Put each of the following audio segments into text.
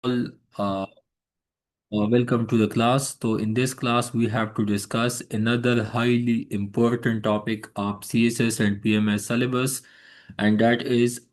All, welcome to the class. So, in this class, we have to discuss another highly important topic of CSS and PMS syllabus, and that is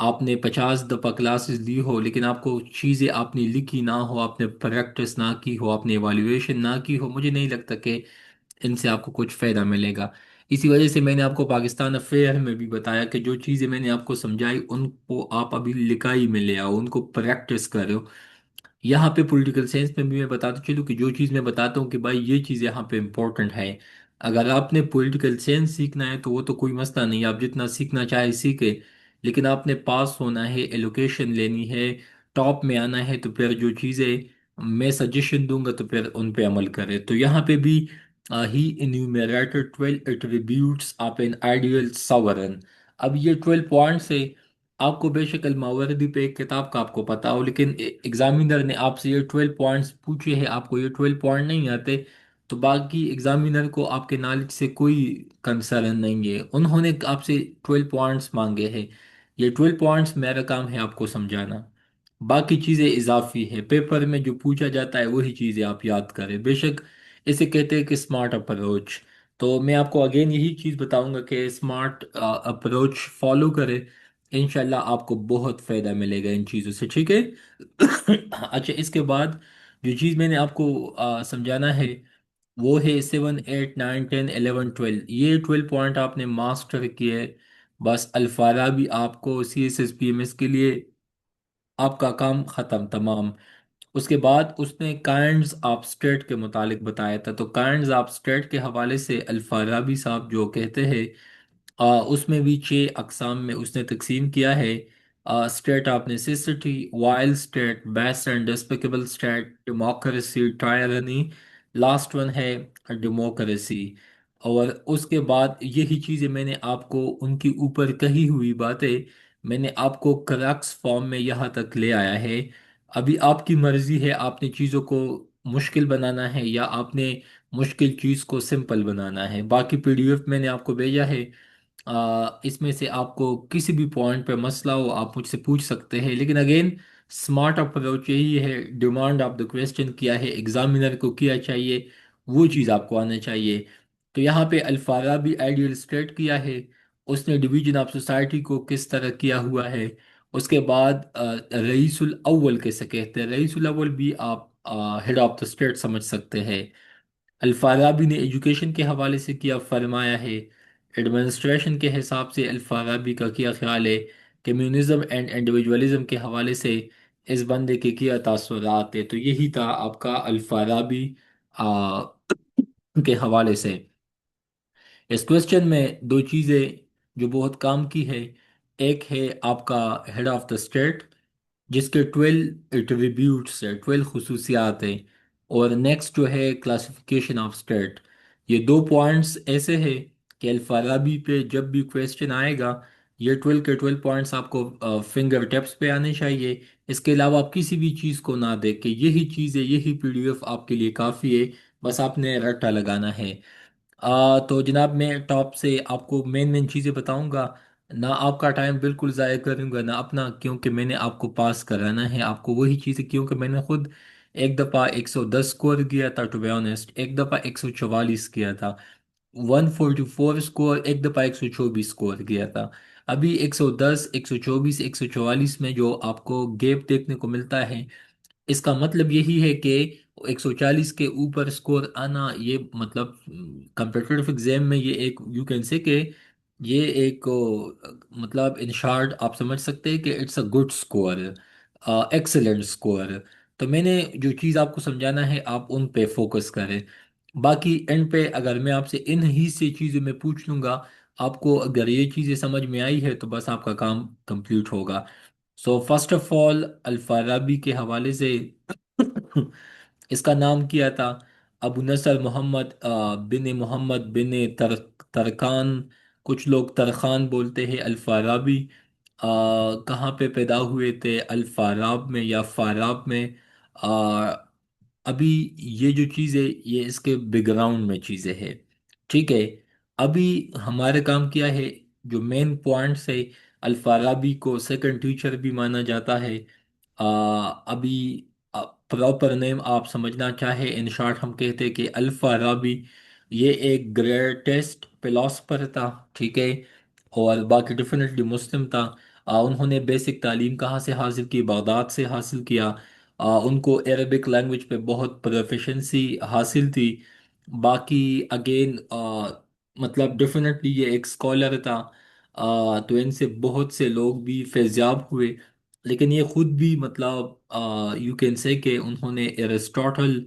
آپ نے 50 دفعہ classes لی ہو لیکن آپ کو چیزیں آپ نے لکھی نہ ہو، آپ نے پریکٹس نہ کی ہو، آپ نے ایویلیویشن نہ کی ہو، مجھے نہیں لگتا کہ ان سے آپ کو کچھ فائدہ ملے گا۔ اسی وجہ سے میں نے آپ کو پاکستان افیئر میں بھی بتایا کہ جو چیزیں میں نے آپ کو سمجھائی ان کو آپ ابھی لکھائی میں لے آؤ، ان کو پریکٹس کرو۔ یہاں پہ پولیٹیکل سائنس میں بھی میں بتاتا چلوں کہ جو چیز میں بتاتا ہوں کہ بھائی یہ چیز یہاں پہ امپورٹنٹ ہے، اگر آپ نے پولیٹیکل سائنس سیکھنا ہے تو وہ تو کوئی مسئلہ نہیں، آپ جتنا سیکھنا چاہے سیکھے، لیکن آپ نے پاس ہونا ہے، ایلوکیشن لینی ہے، ٹاپ میں آنا ہے، تو پھر جو چیزیں میں سجیشن دوں گا تو پھر ان پہ عمل کرے۔ تو یہاں پہ بھی ہی enumerated 12 attributes of an ideal sovereign۔ اب یہ 12 پوائنٹس ہے، آپ کو بے شک الماوردی پہ ایک کتاب کا آپ کو پتا ہو، لیکن ایگزامینر نے آپ سے یہ 12 پوائنٹس پوچھے ہیں، آپ کو یہ 12 پوائنٹ نہیں آتے، تو باقی ایگزامینر کو آپ کے نالج سے کوئی کنسرن نہیں ہے، انہوں نے آپ سے 12 پوائنٹس مانگے ہیں، یہ 12 پوائنٹس میرا کام ہے آپ کو سمجھانا، باقی چیزیں اضافی ہے، پیپر میں جو پوچھا جاتا ہے وہی چیزیں آپ یاد کریں، بے شک اسے کہتے ہیں کہ اسمارٹ اپروچ۔ تو میں آپ کو اگین یہی چیز بتاؤں گا کہ اسمارٹ اپروچ فالو کرے، انشاءاللہ آپ کو بہت فائدہ ملے گا ان چیزوں سے، ٹھیک ہے؟ اچھا، اس کے بعد جو چیز میں نے آپ کو سمجھانا ہے وہ ہے 7 8 9 10 11 12، یہ 12 پوائنٹ آپ نے ماسٹر کیے، بس الفارابی آپ کو CSSPMS کے لیے آپ کا کام ختم تمام۔ اس کے بعد اس نے کائنڈز آف اسٹیٹ کے متعلق بتایا تھا، تو کائنڈز آف اسٹیٹ کے حوالے سے الفارابی صاحب جو کہتے ہیں اس میں بھی 6 اقسام میں اس نے تقسیم کیا ہے: state of necessity, wild state, beast and despicable state, democracy, tyranny, last one ہے ڈیموکریسی۔ اور اس کے بعد یہی چیزیں میں نے آپ کو ان کی اوپر کہی ہوئی باتیں میں نے آپ کو کریکس فارم میں یہاں تک لے آیا ہے۔ ابھی آپ کی مرضی ہے، آپ نے چیزوں کو مشکل بنانا ہے یا آپ نے مشکل چیز کو سمپل بنانا ہے۔ باقی PDF میں نے آپ کو بھیجا ہے، اس میں سے آپ کو کسی بھی پوائنٹ پہ مسئلہ ہو آپ مجھ سے پوچھ سکتے ہیں، لیکن اگین اسمارٹ اپروچ یہی ہے، ڈیمانڈ آف دا کویسچن کیا ہے، ایگزامینر کو کیا چاہیے، وہ چیز آپ کو آنا چاہیے۔ تو یہاں پہ الفارابی آئیڈیل اسٹیٹ کیا ہے، اس نے ڈویژن آف سوسائٹی کو کس طرح کیا ہوا ہے، اس کے بعد رئیس الاول کیسے کہتے ہیں، رئیس الاول بھی آپ ہیڈ آف دا اسٹیٹ سمجھ سکتے ہیں۔ الفارابی نے ایجوکیشن کے حوالے سے کیا فرمایا ہے، ایڈمنسٹریشن کے حساب سے الفارابی کا کیا خیال ہے، کمیونزم اینڈ انڈیویجولزم کے حوالے سے اس بندے کے کیا تاثرات ہے۔ تو یہی تھا آپ کا الفارابی آ، کے حوالے سے۔ اس کوشچن میں دو چیزیں جو بہت کام کی ہے، ایک ہے آپ کا ہیڈ آف دا اسٹیٹ جس کے 12 ایٹریبیوٹس ہیں، 12 خصوصیات ہیں، اور نیکسٹ جو ہے کلاسیفیکیشن آف اسٹیٹ۔ یہ دو پوائنٹس ایسے ہیں کہ الفارابی پہ جب بھی کویسچن آئے گا یہ 12 کے 12 پوائنٹس آپ کو فنگر ٹیپس پہ آنے چاہیے، اس کے علاوہ آپ کسی بھی چیز کو نہ دیکھ کے یہی چیز ہے، یہی PDF آپ کے لیے کافی ہے، بس آپ نے رٹا لگانا ہے۔ تو جناب میں ٹاپ سے آپ کو مین مین چیزیں بتاؤں گا، نہ آپ کا ٹائم بالکل ضائع کروں گا نہ اپنا، کیونکہ میں نے آپ کو پاس کرانا ہے، آپ کو وہی چیزیں، کیونکہ میں نے خود ایک دفعہ 110 اسکور کیا تھا، ٹو بی آنےسٹ ایک دفعہ 144 کیا تھا، 144 اسکور ایک دفعہ 124 اسکور کیا تھا۔ ابھی 110 124 144 میں جو آپ کو گیپ دیکھنے کو ملتا ہے، اس کا مطلب یہی ہے کہ 140 کے اوپر سکور آنا، یہ مطلب کمپیٹیٹیو ایگزام میں یہ ایک یو کین سے کہ یہ ایک مطلب ان شارٹ آپ سمجھ سکتے ہیں کہ it's a good score, excellent score. تو میں نے جو چیز آپ کو سمجھانا ہے آپ ان پہ فوکس کریں، باقی اینڈ پہ اگر میں آپ سے ان ہی سے چیزیں میں پوچھ لوں گا، آپ کو اگر یہ چیزیں سمجھ میں آئی ہے تو بس آپ کا کام کمپلیٹ ہوگا۔ سو فرسٹ آف آل الفارابی کے حوالے سے اس کا نام کیا تھا ابو نصر محمد بن محمد بن ترکان، کچھ لوگ ترخان بولتے ہیں، الفارابی کہاں پہ پیدا ہوئے تھے، الفاراب میں یا فاراب میں؟ آ، ابھی یہ جو چیزیں یہ اس کے بیک گراؤنڈ میں چیزیں ہیں، ٹھیک ہے؟ ابھی ہمارے کام کیا ہے، جو مین پوائنٹس ہے، الفارابی کو سیکنڈ ٹیچر بھی مانا جاتا ہے۔ ابھی پراپر نیم آپ سمجھنا چاہے ان شارٹ ہم کہتے ہیں کہ الفارابی یہ ایک گریٹسٹ فلاسفر تھا، ٹھیک ہے؟ اور باقی ڈیفینیٹلی مسلم تھا۔ انہوں نے بیسک تعلیم کہاں سے حاصل کی؟ بغداد سے حاصل کیا۔ ان کو عربک لینگویج پہ بہت پروفیشنسی حاصل تھی۔ باقی اگین مطلب ڈیفینیٹلی یہ ایک اسکالر تھا، تو ان سے بہت سے لوگ بھی فیضیاب ہوئے۔ لیکن یہ خود بھی مطلب یو کین سے کہ انہوں نے ایرسٹاٹل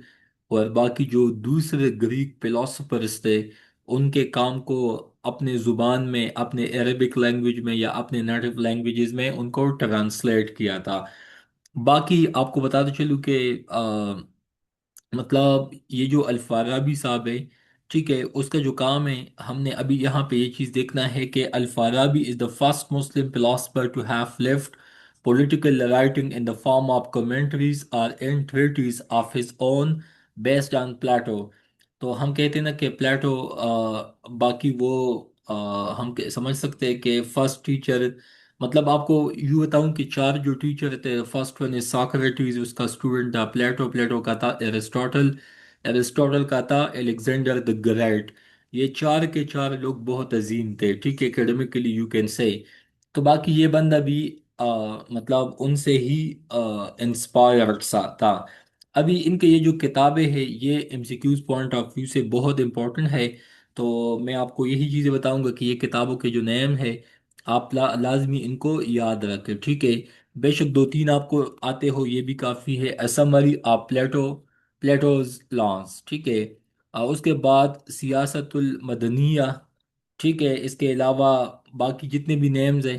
اور باقی جو دوسرے گریک فلاسفرز تھے ان کے کام کو اپنے زبان میں، اپنے عربک لینگویج میں یا اپنے نیٹو لینگویجز میں ان کو ٹرانسلیٹ کیا تھا۔ باقی آپ کو بتاتے چلوں کہ مطلب یہ جو الفارابی صاحب ہے، ٹھیک ہے، اس کا جو کام ہے، ہم نے ابھی یہاں پہ یہ چیز دیکھنا ہے کہ Al Farabi is the first Muslim philosopher to have left political writing in the form of commentaries or in treatises of his own based on Plato۔ تو ہم کہتے ہیں نا کہ پلیٹو باقی وہ ہم سمجھ سکتے ہیں کہ فرسٹ ٹیچر، مطلب آپ کو یوں بتاؤں کہ چار جو ٹیچر تھے، فرسٹ ون از ساکریٹیز، اس کا اسٹوڈنٹ تھا پلیٹو، پلیٹو کا تھا ایرسٹوٹل، ایرسٹوٹل کا تھا الیگزینڈر دا گریٹ۔ یہ چار کے چار لوگ بہت عظیم تھے، ٹھیک ہے، اکیڈمیکلی یو کین سے۔ تو باقی یہ بندہ بھی مطلب ان سے ہی انسپائرڈ سا تھا۔ ابھی ان کے یہ جو کتابیں ہیں یہ M C Qs point of view سے بہت امپورٹنٹ ہے، تو میں آپ کو یہی چیزیں بتاؤں گا کہ یہ کتابوں کے جو نیم ہے آپ لازمی ان کو یاد رکھیں، ٹھیک ہے۔ بے شک دو تین آپ کو آتے ہو یہ بھی کافی ہے، اسمری آف پلیٹو، پلیٹوز لانس، ٹھیک ہے۔ اس کے بعد سیاست المدنیہ، ٹھیک ہے۔ اس کے علاوہ باقی جتنے بھی نیمز ہیں،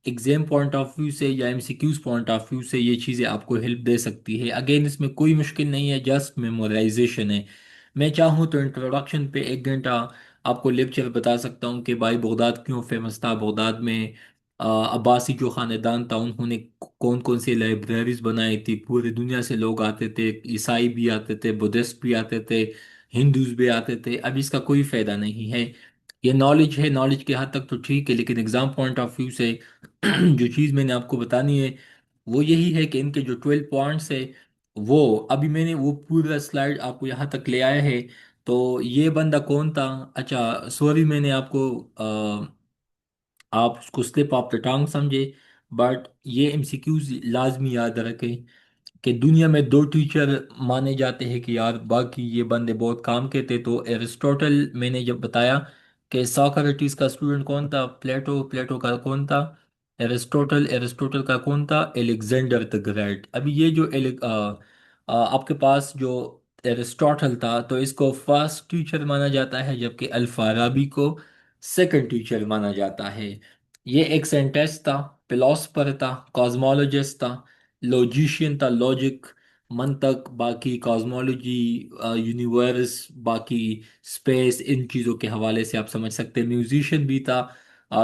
ایگزام پوائنٹ آف ویو سے یا M C Qs point of view سے یہ چیزیں آپ کو ہیلپ دے سکتی ہے۔ اگین اس میں کوئی مشکل نہیں ہے، جسٹ میمورائزیشن ہے۔ میں چاہوں تو انٹروڈکشن پہ 1 گھنٹہ آپ کو لیکچر بتا سکتا ہوں کہ بھائی بغداد کیوں فیمس تھا، بغداد میں عباسی جو خاندان تھا انہوں نے کون کون سی لائبریریز بنائی تھی، پورے دنیا سے لوگ آتے تھے، عیسائی بھی آتے تھے، بدھسٹ بھی آتے تھے، ہندوز بھی آتے تھے۔ اب اس کا کوئی فائدہ نہیں ہے، یہ نالج ہے، نالج کے حد تک تو ٹھیک ہے، لیکن اگزام پوائنٹ آف ویو سے جو چیز میں نے آپ کو بتانی ہے وہ یہی ہے کہ ان کے جو 12 پوائنٹس ہے، وہ ابھی میں نے وہ پورا سلائیڈ آپ کو یہاں تک لے آیا ہے۔ تو یہ بندہ کون تھا؟ اچھا سوری، میں نے آپ کو آپ اس کو سلپ آف دا ٹانگ سمجھے، بٹ یہ ایم سی کیوز لازمی یاد رکھیں کہ دنیا میں دو ٹیچر مانے جاتے ہیں کہ یار باقی یہ بندے بہت کام کے تھے۔ تو ایرسٹوٹل میں نے جب بتایا کہ ساکریٹیز کا اسٹوڈنٹ کون تھا، پلیٹو، پلیٹو کا کون تھا ایرسٹوٹل، ایرسٹوٹل کا کون تھا الیگزینڈر دا گریٹ۔ ابھی یہ جو آپ کے پاس جو ایرسٹوٹل تھا تو اس کو فرسٹ ٹیچر مانا جاتا ہے، جبکہ الفارابی کو سیکنڈ ٹیچر مانا جاتا ہے۔ یہ ایک سینٹسٹ تھا، فلاسفر تھا، کازمولوجسٹ تھا، لوجیشین تھا، لاجک، منطق، باقی کازمولوجی، یونیورس، باقی اسپیس، ان چیزوں کے حوالے سے آپ سمجھ سکتے ہیں، میوزیشین بھی تھا،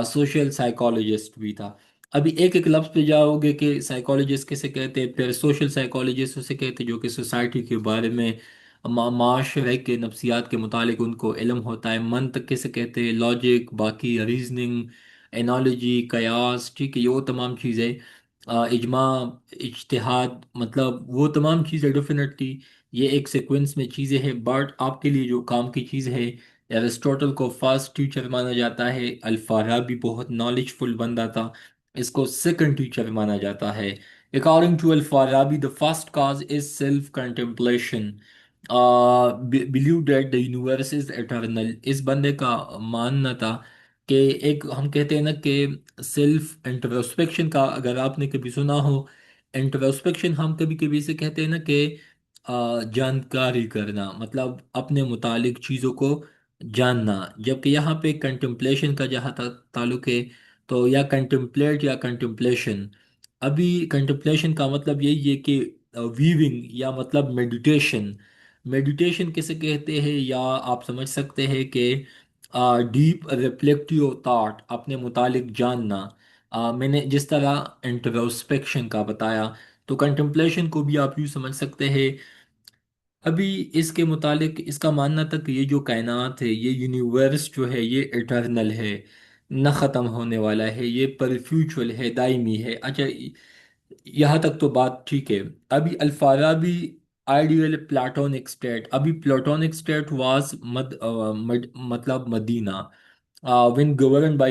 سوشل سائیکالوجسٹ بھی تھا۔ ابھی ایک ایک لفظ پہ جاؤ گے کہ سائیکالوجسٹ کیسے کہتے ہیں، پھر سوشل سائیکالوجسٹ اسے کہتے ہیں جو کہ سوسائٹی کے بارے میں، معاشرے کے نفسیات کے متعلق ان کو علم ہوتا ہے۔ منطق کیسے کہتے ہیں، لاجک، باقی ریزننگ، انالوجی، قیاس، ٹھیک ہے، یہ وہ تمام چیزیں، اجماع، اجتہاد، مطلب وہ تمام چیزیں ڈیفینیٹلی یہ ایک سیکوینس میں چیزیں ہیں۔ بٹ آپ کے لیے جو کام کی چیز ہے، ایرسٹوٹل کو فرسٹ ٹیچر مانا جاتا ہے، الفارابی بہت نالج فل بندہ تھا، اس کو سیکنڈ ٹیچر مانا جاتا ہے۔ According to Al-Farabi, the first cause is self-contemplation. Believe that the universe is eternal۔ اس بندے کا ماننا تھا کہ ایک ہم کہتے ہیں نا کہ سیلف انٹروسپیکشن کا، اگر آپ نے کبھی سنا ہو، انٹروسپیکشن ہم کبھی کبھی سے کہتے ہیں نا کہ جانکاری کرنا، مطلب اپنے متعلق چیزوں کو جاننا، جبکہ یہاں پہ کنٹمپلیشن کا جہاں تک تعلق ہے تو یا کنٹمپلیٹ یا کنٹمپلیشن۔ ابھی کنٹمپلیشن کا مطلب یہی ہے کہ ویونگ یا مطلب میڈیٹیشن، میڈیٹیشن کسے کہتے ہیں، یا آپ سمجھ سکتے ہیں کہ ڈیپ ریفلیکٹیو تھاٹ، اپنے متعلق جاننا۔ میں نے جس طرح انٹروسپیکشن کا بتایا تو کنٹمپلیشن کو بھی آپ یوں سمجھ سکتے ہیں۔ ابھی اس کے متعلق اس کا ماننا تھا کہ یہ جو کائنات ہے، یہ یونیورس جو ہے یہ اٹرنل ہے، نہ ختم ہونے والا ہے، یہ پرفیوچول ہے، دائمی ہے۔ اچھا یہاں تک تو بات ٹھیک ہے۔ ابھی الفارابی آئیڈیل پلاٹونک اسٹیٹ، ابھی پلاٹونک اسٹیٹ واز مطلب مدینہ، when governed by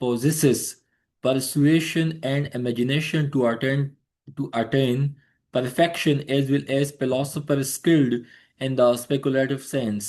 possesses persuasion and imagination to attain perfection, as well as philosopher skilled in the speculative sense।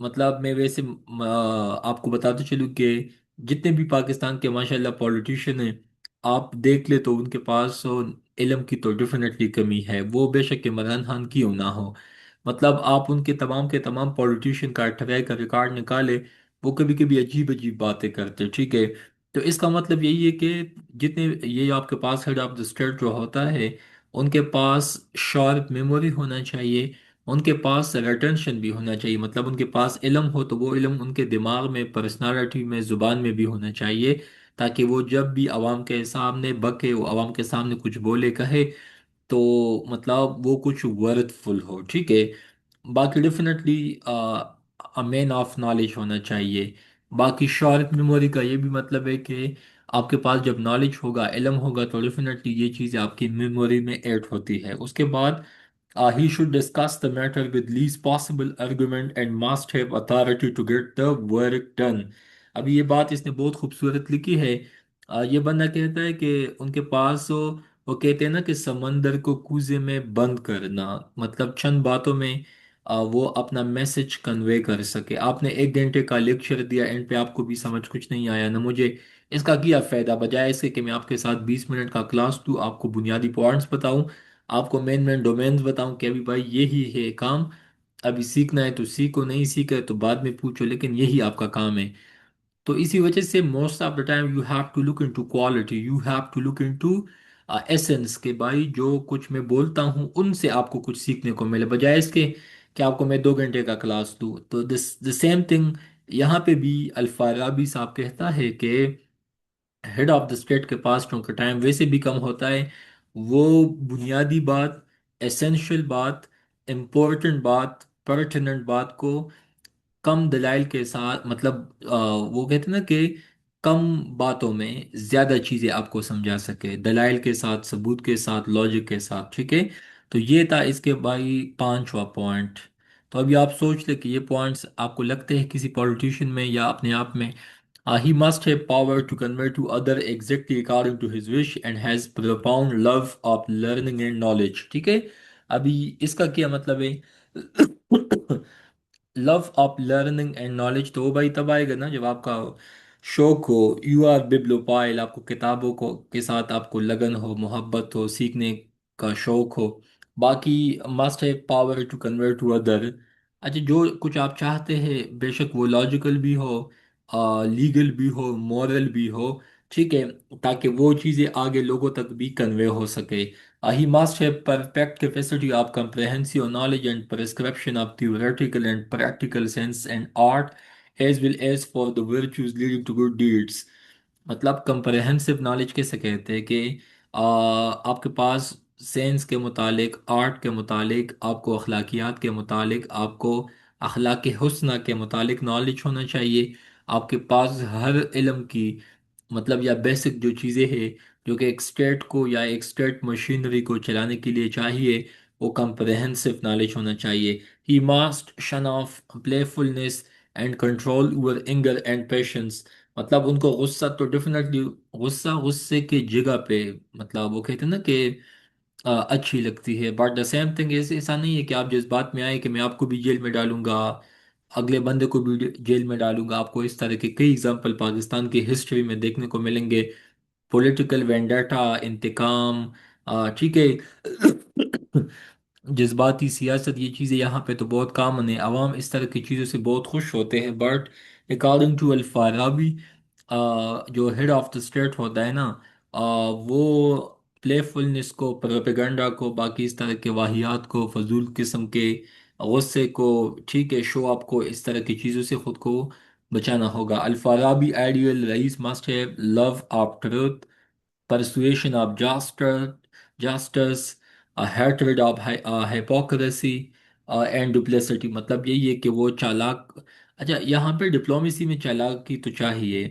مطلب میں ویسے آپ کو بتاتے چلوں کہ جتنے بھی پاکستان کے ماشاءاللہ پولیٹیشین ہیں، آپ دیکھ لے تو ان کے پاس علم کی تو ڈیفینیٹلی کمی ہے، وہ بے شک عمران خان کیوں نہ ہو۔ مطلب آپ ان کے تمام پولیٹیشین کا ٹرائی کا ریکارڈ نکالے، وہ کبھی کبھی عجیب عجیب باتیں کرتے، ٹھیک ہے؟ تو اس کا مطلب یہی ہے کہ جتنے یہ آپ کے پاس ہیڈ آف دا اسٹیٹ جو ہوتا ہے، ان کے پاس شارپ میموری ہونا چاہیے، ان کے پاس ریٹینشن بھی ہونا چاہیے، مطلب ان کے پاس علم ہو تو وہ علم ان کے دماغ میں، پرسنالٹی میں، زبان میں بھی ہونا چاہیے، تاکہ وہ جب بھی عوام کے سامنے بکے، وہ عوام کے سامنے کچھ بولے کہے تو مطلب وہ کچھ ورتھ فل ہو، ٹھیک ہے؟ باقی ڈیفینیٹلی مین آف نالج ہونا چاہیے۔ باقی شارٹ میموری کا یہ بھی مطلب ہے کہ آپ کے پاس جب نالج ہوگا، علم ہوگا، تو ڈیفینیٹلی یہ چیزیں آپ کی میموری میں ایڈ ہوتی ہے۔ اس کے بعد he should discuss the matter with least possible argument and must have authority to get the work done۔ ابھی یہ بات اس نے بہت خوبصورت لکھی ہے۔ یہ بندہ کہتا ہے کہ ان کے پاس وہ کہتے ہیں نا کہ سمندر کو کوزے میں بند کرنا، مطلب چند باتوں میں وہ اپنا میسج کنوے کر سکے۔ آپ نے 1 گھنٹے کا لیکچر دیا، اینڈ پہ آپ کو بھی سمجھ کچھ نہیں آیا نہ مجھے، اس کا کیا فائدہ؟ بجائے اس کے کہ میں آپ کے ساتھ 20 منٹ کا کلاس دوں، آپ کو بنیادی پوائنٹس بتاؤں، آپ کو مین ڈومینز بتاؤں کہ ابھی بھائی یہی ہے کام، ابھی سیکھنا ہے تو سیکھو، نہیں سیکھا ہے تو بعد میں پوچھو، لیکن یہی آپ کا کام ہے۔ تو اسی وجہ سے most of the time you have to look into quality, you have to look into essence, کہ بھائی جو کچھ میں بولتا ہوں ان سے آپ کو کچھ سیکھنے کو ملے، بجائے اس کے کہ آپ کو میں 2 گھنٹے کا کلاس دوں۔ تو the سیم تھنگ یہاں پہ بھی الفارابی صاحب کہتا ہے کہ ہیڈ آف دا اسٹیٹ کے پاس چونکہ ٹائم ویسے بھی کم ہوتا ہے، وہ بنیادی بات، ایسینشل بات، امپورٹنٹ بات، پرٹیننٹ بات کو کم دلائل کے ساتھ، مطلب وہ کہتے ہیں نا کہ کم باتوں میں زیادہ چیزیں آپ کو سمجھا سکے، دلائل کے ساتھ، ثبوت کے ساتھ، لاجک کے ساتھ، ٹھیک ہے؟ تو یہ تھا اس کے بھائی 5واں پوائنٹ۔ تو ابھی آپ سوچ لیں کہ یہ پوائنٹس آپ کو لگتے ہیں کسی پولیٹیشین میں یا اپنے آپ میں؟ He must have power to convey to other exactly according to his wish and has profound love of learning and knowledge، ٹھیک ہے؟ ابھی اس کا کیا مطلب ہے؟ Love of learning and knowledge تو وہ بھائی تب آئے گا نا جب آپ کا شوق ہو، یو آر ببلوپائل، آپ کو کتابوں کو کے ساتھ آپ کو لگن ہو، محبت ہو، سیکھنے کا شوق ہو۔ باقی must have power to convey to other, اچھا جو کچھ آپ چاہتے ہیں بے شک وہ لاجیکل بھی ہو، لیگل بھی ہو، مورل بھی ہو، ٹھیک ہے؟ تاکہ وہ چیزیں آگے لوگوں تک بھی کنوے ہو سکے۔ He must have perfect capacity of comprehensive knowledge and prescription of theoretical and practical sense and art, as well as for the virtues leading to good deeds۔ مطلب کمپریہنسو نالج کیسے کہتے ہیں کہ آپ کے پاس سائنس کے متعلق، آرٹ کے متعلق، آپ کو اخلاقیات کے متعلق، آپ کو اخلاق حسنہ کے متعلق نالج ہونا چاہیے۔ آپ کے پاس ہر علم کی مطلب یا بیسک جو چیزیں ہیں جو کہ ایک اسٹیٹ کو یا ایک اسٹیٹ مشینری کو چلانے کے لیے چاہیے، وہ کمپریہنسو نالج ہونا چاہیے۔ ہی ماسٹ شن of play فلنس and control over anger and patience, مطلب ان کو غصہ تو ڈیفینیٹلی، غصہ غصے کے جگہ پہ، مطلب وہ کہتے ہیں نا کہ اچھی لگتی ہے، بٹ دا سیم تھنگ ایسا نہیں ہے کہ آپ جس بات میں آئے کہ میں آپ کو بھی جیل میں ڈالوں گا، اگلے بندے کو بھی جیل میں ڈالوں گا۔ آپ کو اس طرح کے کئی اگزامپل پاکستان کی ہسٹری میں دیکھنے کو ملیں گے، پولیٹیکل وینڈیٹا، انتقام، ٹھیک ہے، جذباتی سیاست، یہ چیزیں یہاں پہ تو بہت کامن ہے، عوام اس طرح کی چیزوں سے بہت خوش ہوتے ہیں، بٹ اکارڈنگ ٹو الفارابی جو ہیڈ آف دا اسٹیٹ ہوتا ہے نا، وہ پلے فلنس کو، پروپیگنڈا کو، باقی اس طرح کے واہیات کو، فضول قسم کے غصے کو، ٹھیک ہے، شو آپ کو، اس طرح کی چیزوں سے خود کو بچانا ہوگا۔ الفارابی آئیڈیل رئیس must have love of truth، persuasion of justice، hatred of hypocrisy and duplicity، مطلب یہی ہے کہ وہ چالاک، اچھا یہاں پہ ڈپلومیسی میں چالاکی تو چاہیے،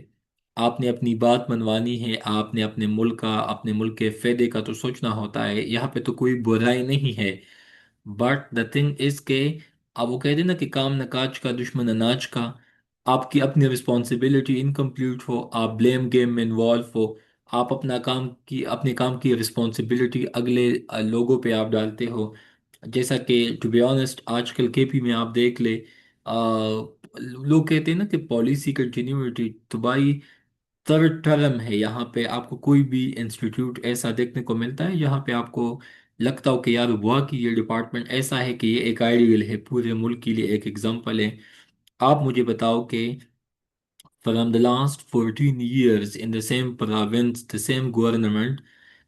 آپ نے اپنی بات منوانی ہے، آپ نے اپنے ملک کا، اپنے ملک کے فائدے کا تو سوچنا ہوتا ہے، یہاں پہ تو کوئی برائی نہیں ہے، بٹ دا تھنگ از کہ آپ وہ کہہ دیں نا کہ کام نکاج کا دشمن اناج کا، آپ کی اپنی رسپانسبلٹی انکمپلیٹ ہو، آپ بلیم گیم میں انوالو ہو، آپ اپنے کام کی رسپانسبلٹی اگلے لوگوں پہ آپ ڈالتے ہو، جیسا کہ ٹو بی آنےسٹ آج کل کے پی میں آپ دیکھ لے، لوگ کہتے ہیں نا کہ پالیسی کنٹینیوٹی، تو بھائی تھرڈ ٹرم ہے یہاں پہ، آپ کو کوئی بھی انسٹیٹیوٹ ایسا دیکھنے کو ملتا ہے جہاں پہ آپ کو لگتا ہو کہ یار واقعی یہ ڈپارٹمنٹ ایسا ہے کہ یہ ایک آئیڈیل ہے پورے ملک کے لیے، ایک ایگزامپل ہے؟ آپ مجھے بتاؤ کہ from the last 14 years in the same province the same government،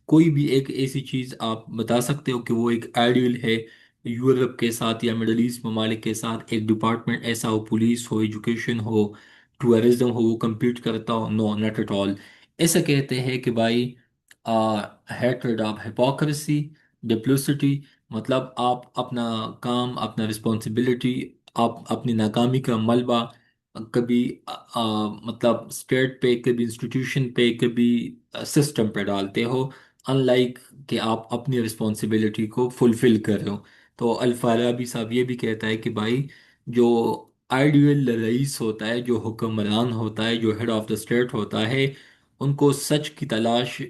کوئی بھی ایک ایسی چیز آپ بتا سکتے ہو کہ وہ ایک آئیڈیل ہے؟ یورپ کے ساتھ یا مڈل ایسٹ ممالک کے ساتھ ایک ڈپارٹمنٹ ایسا ہو، پولیس ہو، ایجوکیشن ہو، ٹورزم ہو، وہ کمپیٹ کرتا ہو؟ نو، ناٹ ایٹ آل۔ ایسا کہتے ہیں کہ بھائی ہیٹرڈ آف ہپوکریسی، ڈپلوسٹی، مطلب آپ اپنا کام، اپنا رسپانسبلٹی، آپ اپنی ناکامی کا ملبہ کبھی مطلب اسٹیٹ پہ، کبھی انسٹیٹیوشن پہ، کبھی سسٹم پہ ڈالتے ہو، ان لائک کہ آپ اپنی رسپانسبلٹی کو فلفل کر رہے ہو۔ تو الفارابی صاحب یہ بھی کہتا ہے کہ بھائی جو آئیڈیل رئیس ہوتا ہے، جو حکمران ہوتا ہے، جو ہیڈ آف دا اسٹیٹ ہوتا ہے، ان کو سچ کی تلاش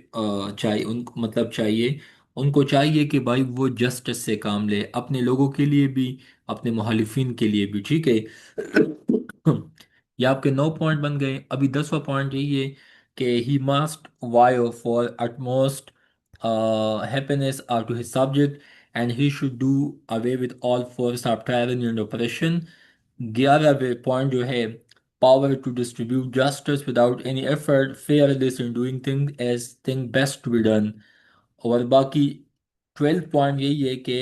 چاہیے، ان کو مطلب چاہیے، ان کو چاہیے کہ بھائی وہ جسٹس سے کام لے، اپنے لوگوں کے لیے بھی، اپنے مخالفین کے لیے بھی، ٹھیک ہے؟ یہ آپ کے 9 پوائنٹ بن گئے۔ ابھی 10واں پوائنٹ یہی ہے کہ he must vow for utmost happiness to his subject and he should do away with all forms of tyranny and oppression۔ 11واں پوائنٹ جو ہے، power to distribute justice without any effort fearless in doing things as thing best to be done۔ اور باقی 12 point یہی ہے کہ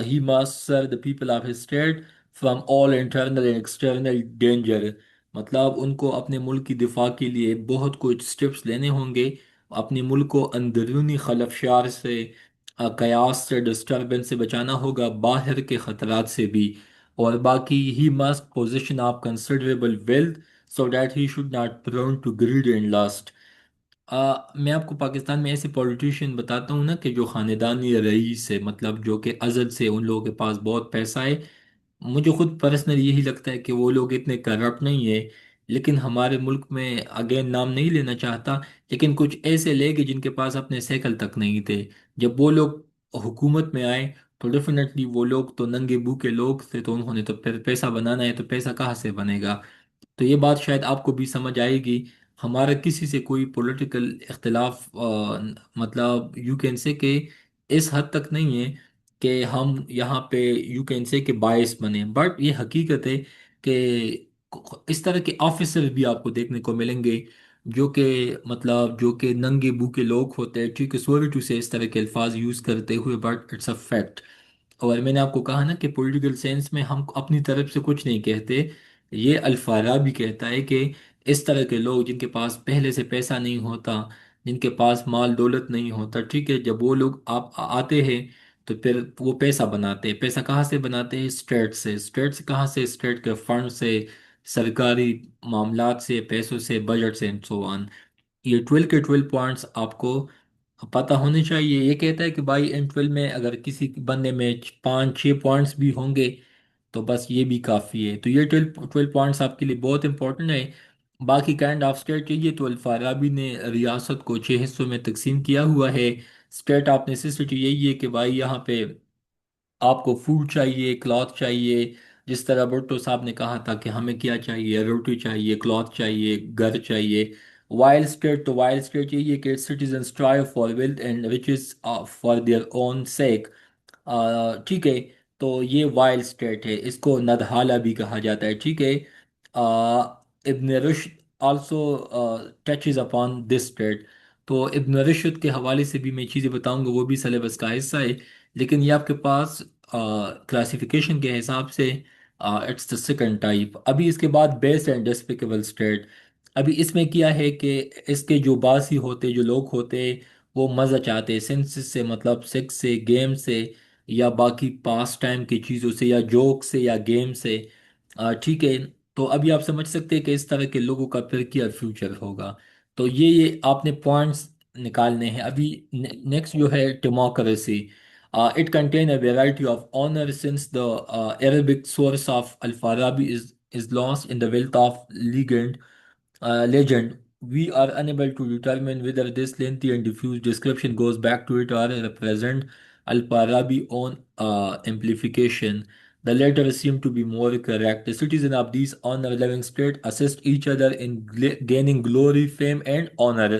he must sir the people of his state from all internal and external danger, مطلب ان کو اپنے ملک کی دفاع کے لیے بہت کچھ سٹیپس لینے ہوں گے، اپنے ملک کو اندرونی خلفشار سے، قیاس سے، ڈسٹربنس سے بچانا ہوگا، باہر کے خطرات سے بھی۔ اور باقی he must position of considerable wealth so that he should not prone to greed and lust. میں آپ کو پاکستان میں ایسے پولیٹیشین بتاتا ہوں نا کہ جو خاندانی رئیس ہے، مطلب جو کہ ازل سے ان لوگوں کے پاس بہت پیسہ ہے، مجھے خود پرسنلی یہی لگتا ہے کہ وہ لوگ اتنے کرپٹ نہیں ہیں، لیکن ہمارے ملک میں اگین نام نہیں لینا چاہتا، لیکن کچھ ایسے لے گئے جن کے پاس اپنے سیکل تک نہیں تھے، جب وہ لوگ حکومت میں آئے تو ڈیفینیٹلی وہ لوگ تو ننگے بو کے لوگ تھے، تو انہوں نے تو پھر پیسہ بنانا ہے، تو پیسہ کہاں سے بنے گا؟ تو یہ بات شاید آپ کو بھی سمجھ آئے گی۔ ہمارا کسی سے کوئی پولیٹیکل اختلاف مطلب یو کین سے کہ اس حد تک نہیں ہے کہ ہم یہاں پہ یو کین سے کہ باعث بنے، بٹ یہ حقیقت ہے کہ اس طرح کے آفیسر بھی آپ کو دیکھنے کو ملیں گے جو کہ مطلب جو کہ ننگے بو کے لوگ ہوتے ہیں، ٹھیک ہے، سوری ٹو سے اس طرح کے الفاظ یوز کرتے ہوئے، بٹ اٹس اے فیکٹ۔ اور میں نے آپ کو کہا نا کہ پولیٹیکل سائنس میں ہم اپنی طرف سے کچھ نہیں کہتے، یہ الفارابی کہتا ہے کہ اس طرح کے لوگ جن کے پاس پہلے سے پیسہ نہیں ہوتا، جن کے پاس مال دولت نہیں ہوتا، ٹھیک ہے، جب وہ لوگ آپ آتے ہیں تو پھر وہ پیسہ بناتے ہیں۔ پیسہ کہاں سے بناتے ہیں؟ اسٹیٹ سے۔ اسٹیٹ سے کہاں سے؟ اسٹیٹ کے فنڈ سے، سرکاری معاملات سے، پیسوں سے، بجٹ سے اینڈ سو آن۔ یہ 12 کے 12 پوائنٹس آپ کو پتہ ہونے چاہیے۔ یہ کہتا ہے کہ بھائی ان 12 میں اگر کسی بندے میں 5 6 پوائنٹس بھی ہوں گے تو بس یہ بھی کافی ہے۔ تو یہ 12 پوائنٹس آپ کے لیے بہت امپورٹنٹ ہے۔ باقی کائنڈ آف اسٹیٹ چاہیے تو الفارابی نے ریاست کو 6 حصوں میں تقسیم کیا ہوا ہے۔ اسٹیٹ آف نیسیسٹی یہی ہے کہ بھائی یہاں پہ آپ کو فوڈ چاہیے، کلاتھ چاہیے، جس طرح بھٹو صاحب نے کہا تھا کہ ہمیں کیا چاہیے، روٹی چاہیے، کلاتھ چاہیے، گھر چاہیے۔ وائلڈ اسٹیٹ تو وائلڈ اسٹیٹ یہی ہے کہ citizen strive for wealth and riches for their own sake. ٹھیک ہے، تو یہ وائلڈ اسٹیٹ ہے، اس کو ندحالہ بھی کہا جاتا ہے، ٹھیک ہے۔ ابن رشد also touches upon this state. تو ابن رشد کے حوالے سے بھی میں چیزیں بتاؤں گا، وہ بھی سلیبس کا حصہ ہے، لیکن یہ آپ کے پاس کلاسیفیکیشن کے حساب سے اٹس دا سیکنڈ ٹائپ۔ ابھی اس کے بعد بیس اینڈ ڈسپیکیبل اسٹیٹ۔ ابھی اس میں کیا ہے کہ اس کے جو باسی ہوتے، جو لوگ ہوتے، وہ مزہ چاہتے سینس سے، مطلب سیکس سے، گیم سے، یا باقی پاس ٹائم کی چیزوں سے، یا جوک سے، یا گیم سے، ٹھیک ہے۔ تو ابھی آپ سمجھ سکتے ہیں کہ اس طرح کے لوگوں کا پھر کیا فیوچر ہوگا۔ تو یہ آپ نے پوائنٹس نکالنے ہیں۔ ابھی نیکسٹ جو ہے democracy. It contain a variety of honour since the Arabic source of Al-Farabi is lost in the wealth of legend. We are unable to determine whether this lengthy and diffuse description goes back to it or represent Al-Farabi own amplification۔ The latter seem to be more correct. The citizens of these honor-loving states assist each other in gaining glory, fame, and honor.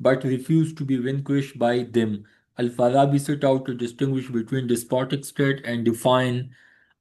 but refuse to be vanquished by them. Al-Farabi set out to distinguish between despotic state and define।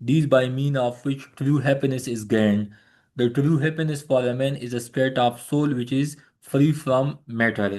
these by mean of which true happiness is gained। The true happiness for a man is a state of soul which is free from matter।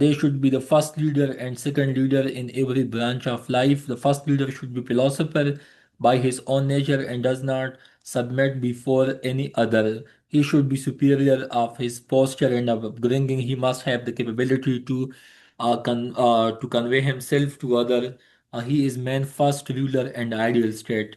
They should be the first leader and second leader in every branch of life. The first leader should be philosopher by his own nature and does not submit before any other. He should be superior of his posture and upbringing. He must have the capability to convey himself to other. He is man first ruler and ideal state।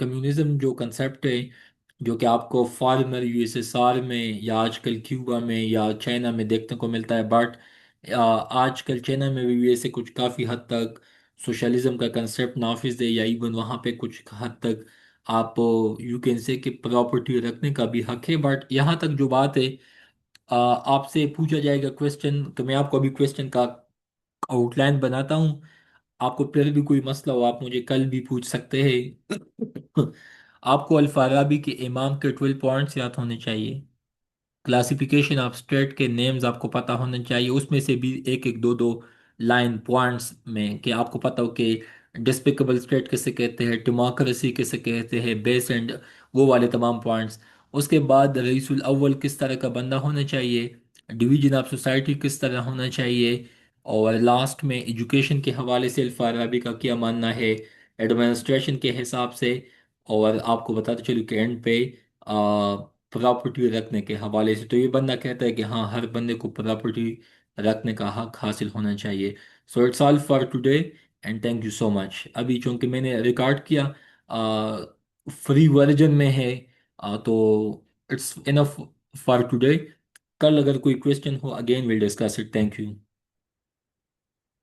Communism جو concept ہے، جو کہ آپ کو former U S S R میں یا آج کل کیوبا میں یا چائنا میں دیکھنے کو ملتا ہے، بٹ آج کل چائنا میں بھی ایسے کچھ کافی حد تک سوشلزم کا کنسیپٹ نافذ ہے، یا ایون وہاں پہ کچھ حد تک آپ یو کین سے کہ پراپرٹی رکھنے کا بھی حق ہے. بٹ یہاں تک جو بات ہے، آپ سے پوچھا جائے گا کویسچن، تو میں آپ کو ابھی کویسچن کا آؤٹ لائن بناتا ہوں. آپ کو پھر بھی کوئی مسئلہ ہو آپ مجھے کل بھی پوچھ سکتے ہیں. آپ کو الفارابی کے امام کے 12 پوائنٹس یاد ہونے چاہیے. کلاسیفیکیشن آف اسٹیٹ کے نیمز آپ کو پتہ ہونے چاہیے، اس میں سے بھی ایک ایک دو دو لائن پوائنٹس میں، کہ آپ کو پتہ ہو کہ ڈسپیکیبل اسٹیٹ کسے کہتے ہیں، ڈیموکریسی کسے کہتے ہیں، بیس اینڈ وہ والے تمام پوائنٹس. اس کے بعد رئیس الاول کس طرح کا بندہ ہونا چاہیے، ڈویژن آف سوسائٹی کس طرح ہونا چاہیے، اور لاسٹ میں ایجوکیشن کے حوالے سے الفارابی کا کیا ماننا ہے ایڈمنسٹریشن کے حساب سے. اور آپ کو بتاتے چلو کہ اینڈ پہ پراپرٹی رکھنے کے حوالے سے تو یہ بندہ کہتا ہے کہ ہاں ہر بندے کو پراپرٹی رکھنے کا حق حاصل ہونا چاہیے. So it's all for today and thank you so much. ابھی چونکہ میں نے ریکارڈ کیا فری ورژن میں ہے، تو اٹس انف فار ٹوڈے. کل اگر کوئی question who again we'll discuss it. Thank you.